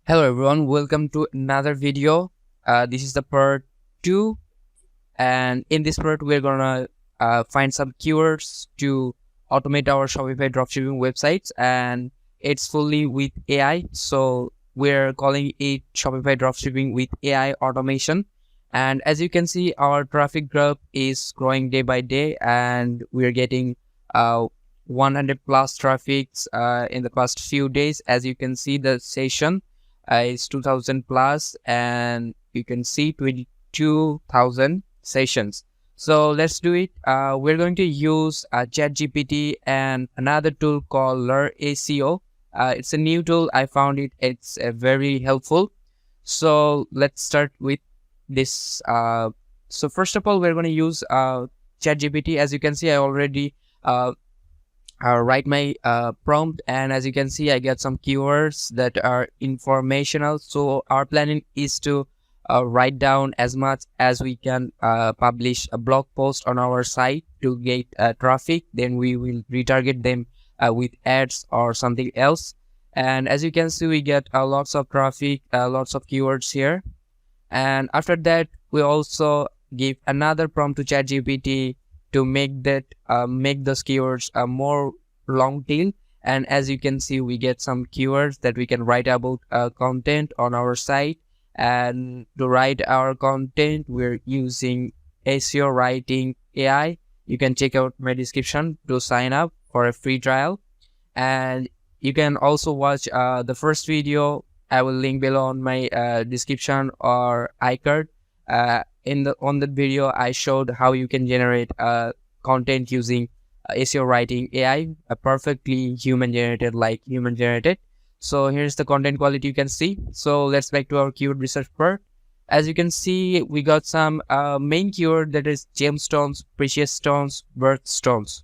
Hello everyone, welcome to another video. This is the part 2, and in this part we're gonna find some keywords to automate our Shopify dropshipping websites, and it's fully with AI. So we're calling it Shopify dropshipping with AI automation. And as you can see, our traffic graph is growing day by day, and we're getting 100 plus traffics in the past few days. As you can see, the session is 2000 plus, and you can see 22,000 sessions. So let's do it. We're going to use ChatGPT and another tool called 𝗪𝗔. It's a new tool. I found it. It's very helpful. So let's start with this. So first of all, we're going to use ChatGPT. As you can see, I already write my prompt, and as you can see, I get some keywords that are informational. So our planning is to write down as much as we can, publish a blog post on our site to get traffic. Then we will retarget them with ads or something else. And as you can see, we get lots of traffic, lots of keywords here. And after that, we also give another prompt to ChatGPT to make that make those keywords more long tail. And as you can see, we get some keywords that we can write about content on our site. And to write our content, we're using seowriting.ai. You can check out my description to sign up for a free trial, and you can also watch the first video. I will link below on my description or iCard. On that video, I showed how you can generate content using seowriting.ai, perfectly human generated. So here's the content quality you can see. So let's back to our keyword research part. As you can see, we got some main keyword, that is gemstones, precious stones, birthstones.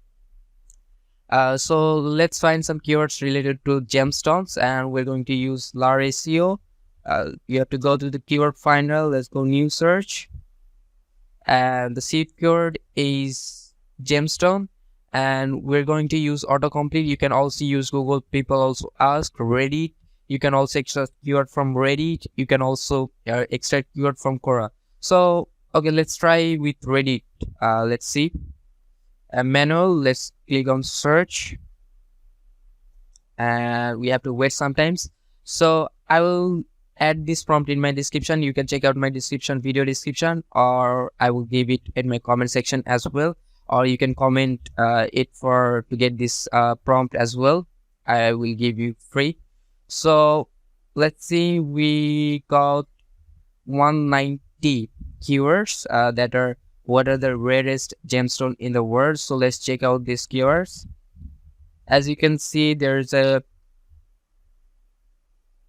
So let's find some keywords related to gemstones, and we're going to use 𝗪𝗔. You have to go to the keyword finder. Let's go new search, and the seed keyword is gemstone, and we're going to use autocomplete. You can also use Google. People also ask Reddit. You can also extract keyword from Reddit. You can also extract keyword from Quora. So okay, let's try with Reddit. Let's see. Manual. Let's click on search, and we have to wait sometimes. So I will add this prompt in my description. You can check out my video description, or I will give it in my comment section as well, or you can comment it to get this prompt as well. I will give you free. So let's see, we got 190 keywords that are what are the rarest gemstone in the world. So let's check out these keywords. As you can see, there's a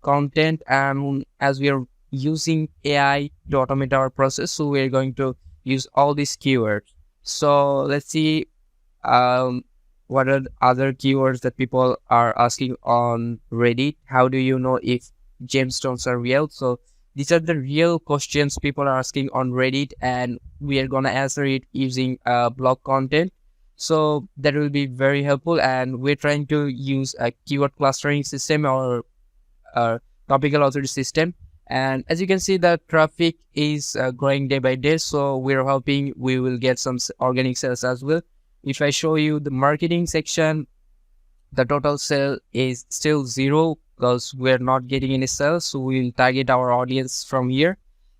content, and as we are using AI to automate our process, so we're going to use all these keywords. So let's see what are the other keywords that people are asking on Reddit. How do you know if gemstones are real? So these are the real questions people are asking on Reddit, and we are gonna answer it using blog content. So that will be very helpful, and we're trying to use a keyword clustering system or topical authority system. And as you can see, the traffic is growing day by day, so we're hoping we will get some organic sales as well. If I show you the marketing section, the total sale is still 0 because we're not getting any sales. So we'll target our audience from here.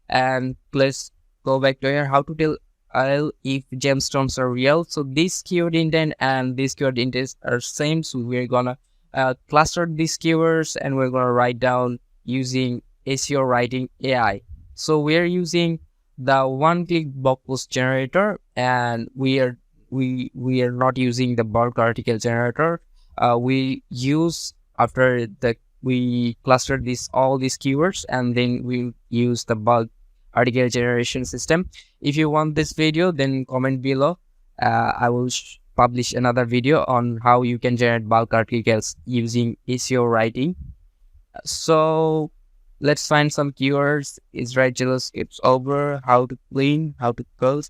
And let's go back to here, how to tell if gemstones are real. So this keyword intent and this keyword intent are same, so we're gonna cluster these keywords, and we're gonna write down using seowriting.ai. So we're using the one-click blog post generator, and we are not using the bulk article generator. We use after we cluster all these keywords, and then we use the bulk article generation system. If you want this video, then comment below. I will publish another video on how you can generate bulk articles using SEO writing. So let's find some keywords. Israel jealous, it's over. How to clean, how to cook,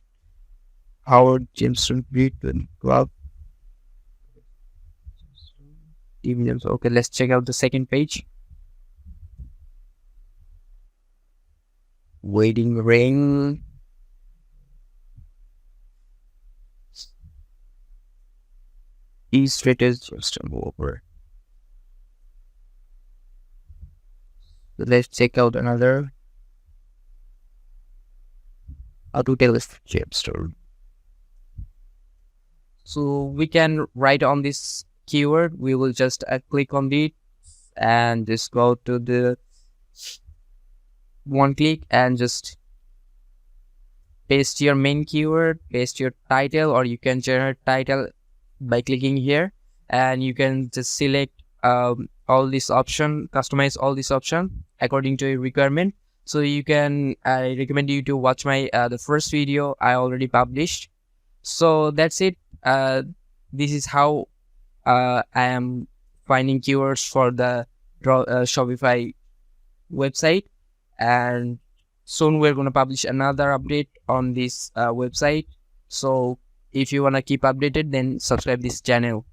how gemstone beat and club. Okay, let's check out the second page. wedding ring. Illustrated just over. So let's check out another. How to tell a story. So we can write on this keyword. We will just click on it and just go to the one click and just paste your main keyword, paste your title, or you can generate title by clicking here, and you can just select all this option, customize all this option according to your requirement. So you can, I recommend you to watch my the first video I already published. So that's it. This is how I am finding keywords for the Shopify website, and soon we're going to publish another update on this website. So if you want to keep updated, then subscribe this channel.